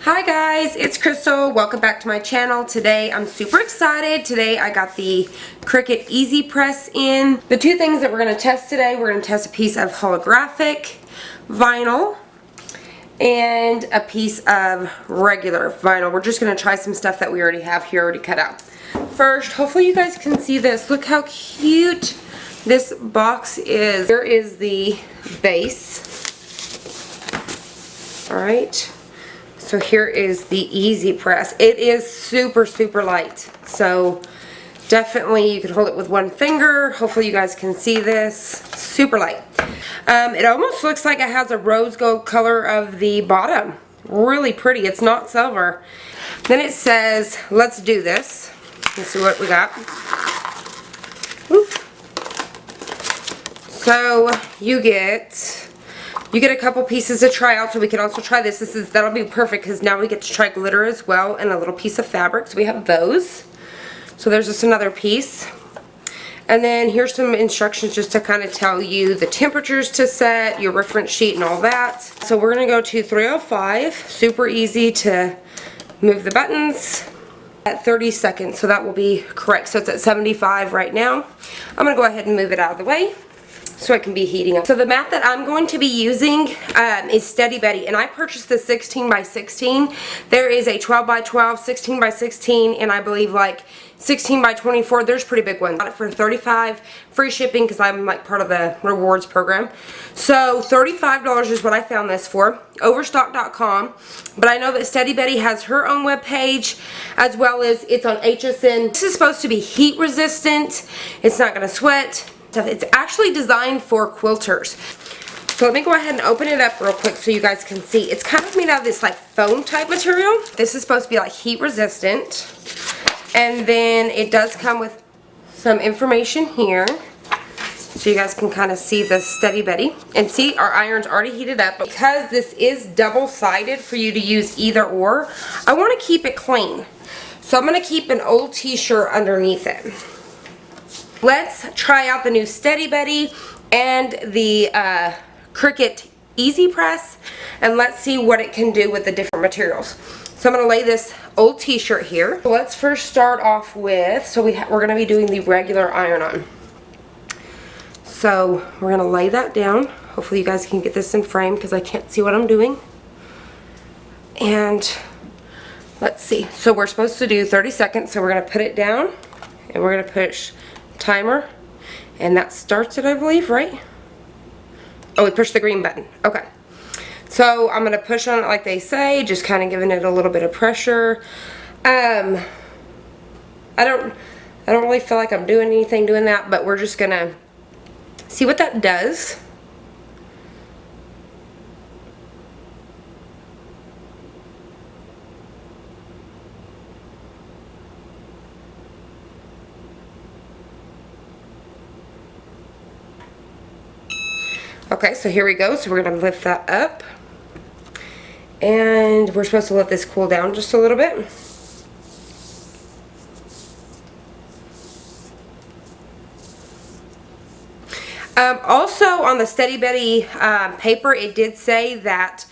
Hi guys, it's Crystal. Welcome back to my channel. Today I'm super excited. Today I got the Cricut Easy Press in. The two things that we're going to test today, we're going to test a piece of holographic vinyl and a piece of regular vinyl. We're just going to try some stuff that we already have here already cut out. First, hopefully you guys can see this. Look how cute this box is. Here is the base. Alright. So here is the Easy Press. It is super light. So definitely you can hold it with one finger. Hopefully you guys can see this. Super light. It almost looks like it has a rose gold color of the bottom. Really pretty. It's not silver. Then it says, let's do this. Let's see what we got. Whoop. So you get a couple pieces to try out, so we can also try this. That'll be perfect because now we get to try glitter as well and a little piece of fabric. So we have those. So there's just another piece. And then here's some instructions just to kind of tell you the temperatures to set, your reference sheet and all that. So we're going to go to 305. Super easy to move the buttons at 30 seconds. So that will be correct. So it's at 75 right now. I'm going to go ahead and move it out of the way so it can be heating up. So the mat that I'm going to be using is Steady Betty, and I purchased the 16 by 16. There is a 12 by 12, 16 by 16, and I believe like 16 by 24. There's pretty big ones. I got it for $35, free shipping because I'm like part of the rewards program. So $35 is what I found this for. Overstock.com, but I know that Steady Betty has her own webpage as well as it's on HSN. This is supposed to be heat resistant. It's not going to sweat. It's actually designed for quilters. So let me go ahead and open it up real quick so you guys can see. It's kind of made out of this like foam type material. This is supposed to be like heat resistant. And then it does come with some information here. So you guys can kind of see the Steady Betty. And see, our iron's already heated up. Because this is double-sided for you to use either or, I want to keep it clean. So I'm going to keep an old t-shirt underneath it. Let's try out the new Steady Betty and the Cricut Easy Press, and let's see what it can do with the different materials. So I'm going to lay this old t-shirt here. So let's first start off with, so we're going to be doing the regular iron-on. So we're going to lay that down. Hopefully you guys can get this in frame because I can't see what I'm doing. And let's see. So we're supposed to do 30 seconds, so we're going to put it down, and we're going to push timer, and that starts it, I believe, right? Oh, we pushed the green button. Okay. So I'm going to push on it like they say, just kind of giving it a little bit of pressure. I don't really feel like I'm doing anything doing that, but we're just going to see what that does. Okay, so here we go. So we're going to lift that up. And we're supposed to let this cool down just a little bit. Also on the Steady Betty paper, it did say that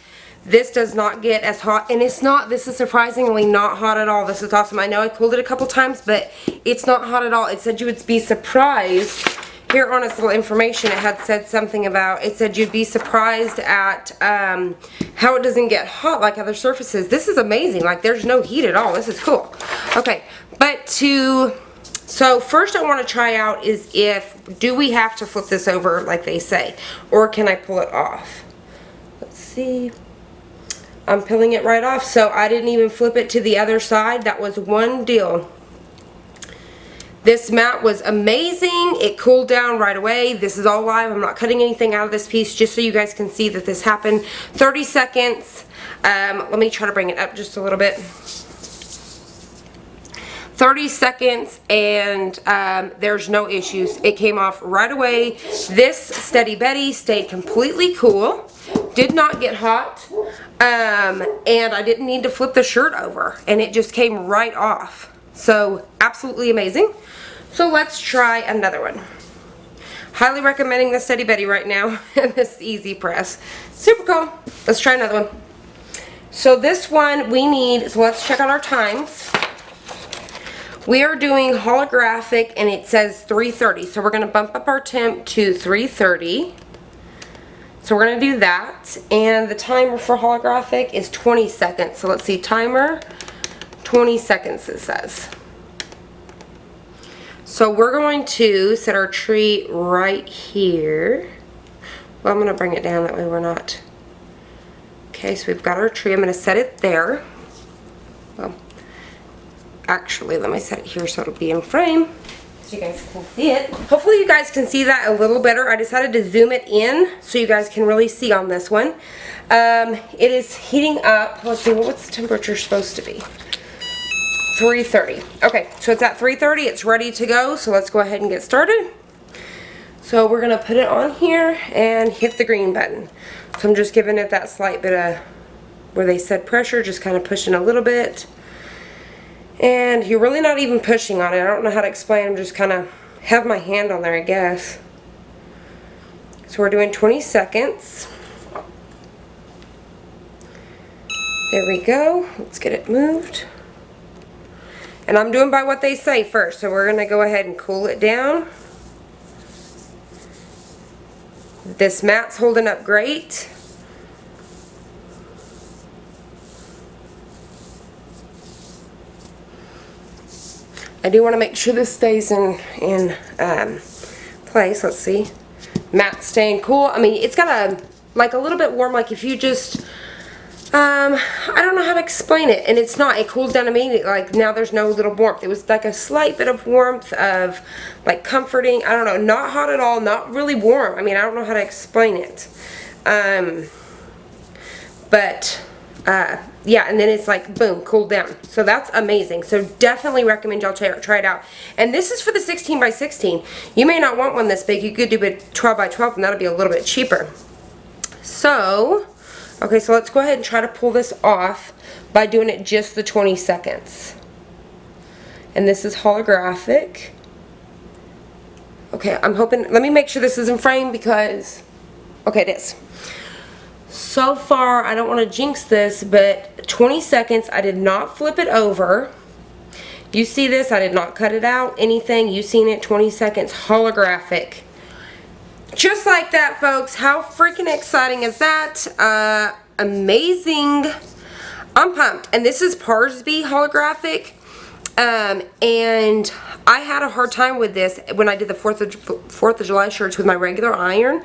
this does not get as hot, and it's not. This is surprisingly not hot at all. This is awesome. I know I cooled it a couple times, but it's not hot at all. It said you would be surprised. Here on its little information, it had said something about, it said you'd be surprised at how it doesn't get hot like other surfaces. This is amazing. Like, there's no heat at all. This is cool. Okay, but so first I want to try out is do we have to flip this over like they say, or can I pull it off? Let's see. I'm peeling it right off, so I didn't even flip it to the other side. That was one deal. This mat was amazing. It cooled down right away. This is all live. I'm not cutting anything out of this piece, just so you guys can see that this happened. 30 seconds. Let me try to bring it up just a little bit. 30 seconds, and there's no issues. It came off right away. This Steady Betty stayed completely cool. Did not get hot. And I didn't need to flip the shirt over. And it just came right off. So, absolutely amazing. So, let's try another one. Highly recommending the Steady Betty right now and this Easy Press. Super cool. Let's try another one. So this one we need, so let's check out our times. We are doing holographic and it says 3:30. So we're going to bump up our temp to 3:30. So we're going to do that. And the timer for holographic is 20 seconds. So let's see, timer, 20 seconds it says. So we're going to set our tree right here. Well, I'm going to bring it down, that way we're not. Okay, so we've got our tree. I'm going to set it there. Well, actually, let me set it here so it'll be in frame, so you guys can see it. Hopefully you guys can see that a little better. I decided to zoom it in so you guys can really see on this one. It is heating up. Let's see, what's the temperature supposed to be? 3:30. Okay, so it's at 3:30. It's ready to go, so let's go ahead and get started. So we're going to put it on here and hit the green button. So I'm just giving it that slight bit of, where they said pressure, just kind of pushing a little bit. And you're really not even pushing on it. I don't know how to explain. I'm just kind of have my hand on there, I guess. So we're doing 20 seconds. There we go. Let's get it moved. And I'm doing by what they say first. So we're going to go ahead and cool it down. This mat's holding up great. I do want to make sure this stays in place. Let's see. Mat's staying cool. I mean, it's got a, like a little bit warm, like if you just, I don't know how to explain it. And it's not, it cools down immediately. Like now there's no little warmth. It was like a slight bit of warmth of like comforting. I don't know, not hot at all, not really warm. I mean, I don't know how to explain it. Yeah, and then it's like, boom, cooled down. So that's amazing. So definitely recommend y'all try it out. And this is for the 16 by 16. You may not want one this big. You could do a 12 by 12 and that'll be a little bit cheaper. So, okay, so let's go ahead and try to pull this off by doing it just the 20 seconds. And this is holographic. Okay, I'm hoping, let me make sure this is in frame because, okay, it is. So far, I don't want to jinx this, but 20 seconds, I did not flip it over. You see this, I did not cut it out, anything. You seen it, 20 seconds, holographic. Just like that, folks. How freaking exciting is that? Amazing. I'm pumped. And this is Parsby holographic. And I had a hard time with this when I did the 4th of July shirts with my regular iron,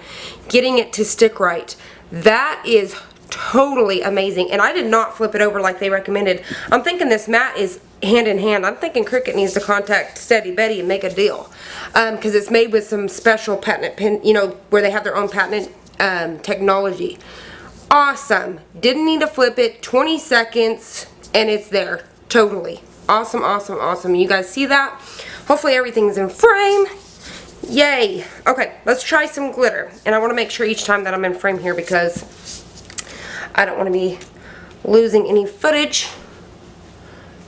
getting it to stick right. That is totally amazing. And I did not flip it over like they recommended. I'm thinking this mat is hand in hand. I'm thinking Cricut needs to contact Steady Betty and make a deal. Because it's made with some special patented pen, you know, where they have their own patented technology. Awesome. Didn't need to flip it. 20 seconds and it's there. Totally. Awesome, awesome, awesome. You guys see that? Hopefully everything's in frame. Yay. Okay, let's try some glitter. And I want to make sure each time that I'm in frame here because I don't want to be losing any footage.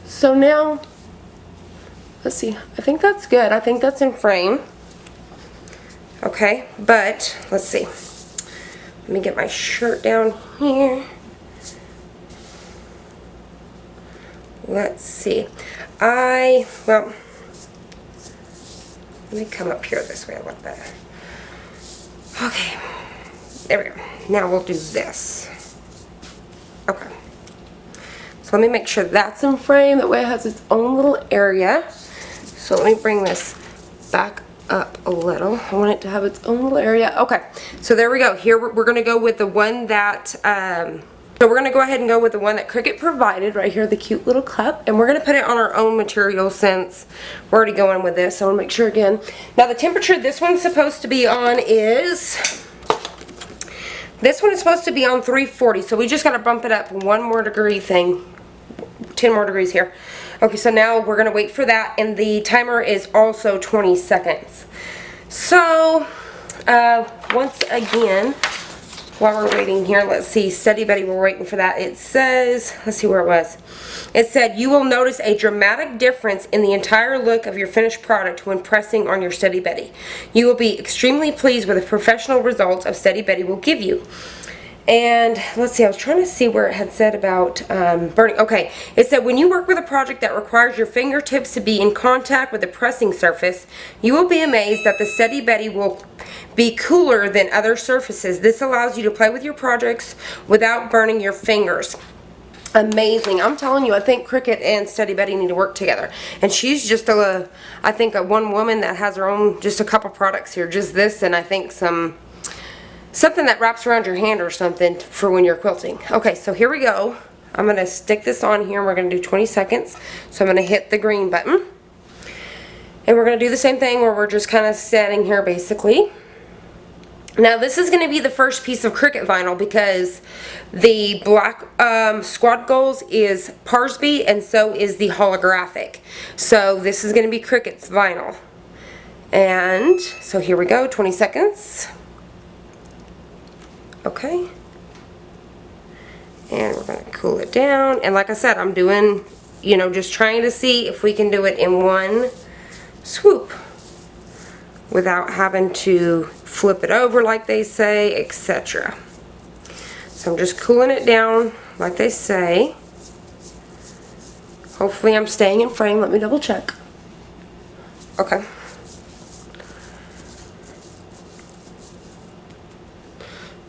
So now, let's see. I think that's good. I think that's in frame. Okay, but let's see. Let me get my shirt down here. Let's see. Well, let me come up here this way a little better. Okay, there we go. Now we'll do this. Okay. So let me make sure that's in frame. That way it has its own little area. So let me bring this back up a little. I want it to have its own little area. Okay, so there we go. Here we're going to go with the one that, so we're going to go ahead and go with the one that Cricut provided right here, the cute little cup. And we're going to put it on our own material since we're already going with this. So I want to make sure again. Now the temperature this one's supposed to be on is, this one is supposed to be on 340. So we just got to bump it up 1 more degree thing. 10 more degrees here. Okay, so now we're going to wait for that. And the timer is also 20 seconds. So, once again, while we're waiting here, let's see, Steady Betty, we're waiting for that. It says, let's see where it was. It said, you will notice a dramatic difference in the entire look of your finished product when pressing on your Steady Betty. You will be extremely pleased with the professional results of Steady Betty will give you. And let's see, I was trying to see where it had said about burning. Okay, it said when you work with a project that requires your fingertips to be in contact with the pressing surface, you will be amazed that the Steady Betty will be cooler than other surfaces. This allows you to play with your projects without burning your fingers. Amazing. I'm telling you, I think Cricut and Steady Betty need to work together. And she's just I think a one woman that has her own, just a couple products here. Just this and I think something that wraps around your hand or something for when you're quilting. Okay, so here we go. I'm going to stick this on here and we're going to do 20 seconds. So I'm going to hit the green button. And we're going to do the same thing where we're just kind of standing here basically. Now this is going to be the first piece of Cricut vinyl because the black squad goals is Parsby and so is the holographic. So this is going to be Cricut's vinyl. And so here we go, 20 seconds. Okay. And we're going to cool it down. And like I said, I'm doing, you know, just trying to see if we can do it in one swoop without having to flip it over like they say, etc. So I'm just cooling it down like they say. Hopefully I'm staying in frame. Let me double check. Okay.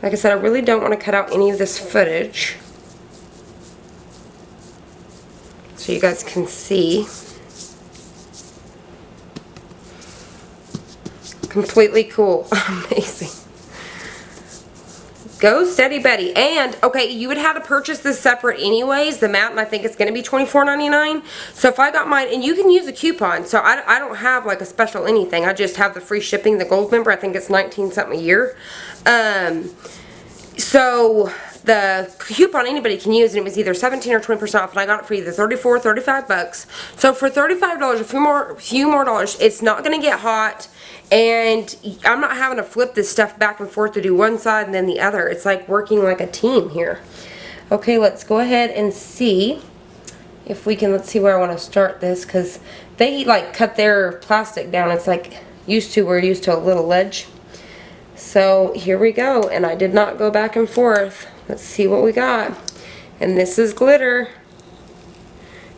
Like I said, I really don't want to cut out any of this footage so you guys can see. Completely cool. Amazing. Go Steady Betty. And, okay, you would have to purchase this separate anyways, the mat, and I think it's going to be $24.99. So if I got mine, and you can use a coupon, so I don't have like a special anything. I just have the free shipping, the gold member. I think it's 19 something a year. So the coupon anybody can use, and it was either 17 or 20% off, and I got it for either 34 or 35 bucks. So for $35, a few more dollars, it's not going to get hot, and I'm not having to flip this stuff back and forth to do one side and then the other. It's like working like a team here. Okay, let's go ahead and see if we can, let's see where I want to start this, because they like cut their plastic down. It's like we're used to a little ledge. So here we go, and I did not go back and forth. Let's see what we got. And this is glitter.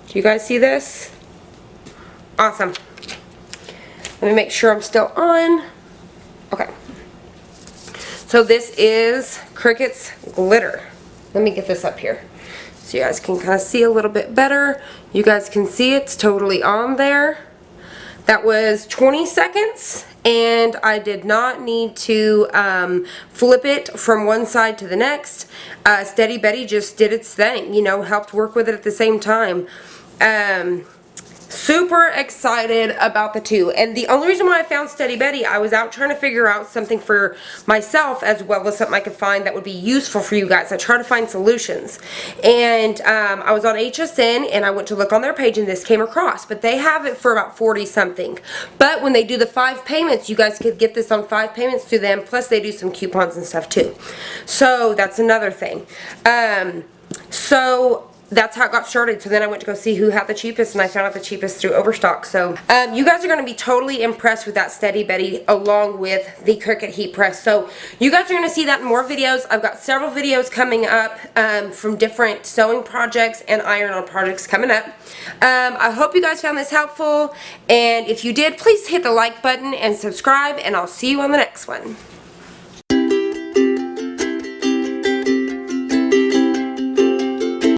Do you guys see this? Awesome. Let me make sure I'm still on. Okay. So this is Cricut's glitter. Let me get this up here so you guys can kind of see a little bit better. You guys can see it's totally on there. That was 20 seconds. And I did not need to flip it from one side to the next. Steady Betty just did its thing, you know, helped work with it at the same time. Super excited about the two. And the only reason why I found Steady Betty, I was out trying to figure out something for myself as well as something I could find that would be useful for you guys. I try to find solutions. And I was on HSN and I went to look on their page and this came across. But they have it for about 40 something. But when they do the 5 payments, you guys could get this on 5 payments through them. Plus they do some coupons and stuff too. So that's another thing. So that's how it got started. So then I went to go see who had the cheapest, and I found out the cheapest through Overstock. So you guys are going to be totally impressed with that Steady Betty along with the Cricut heat press. So you guys are going to see that in more videos. I've got several videos coming up from different sewing projects and iron-on projects coming up. I hope you guys found this helpful, and if you did, please hit the like button and subscribe, and I'll see you on the next one.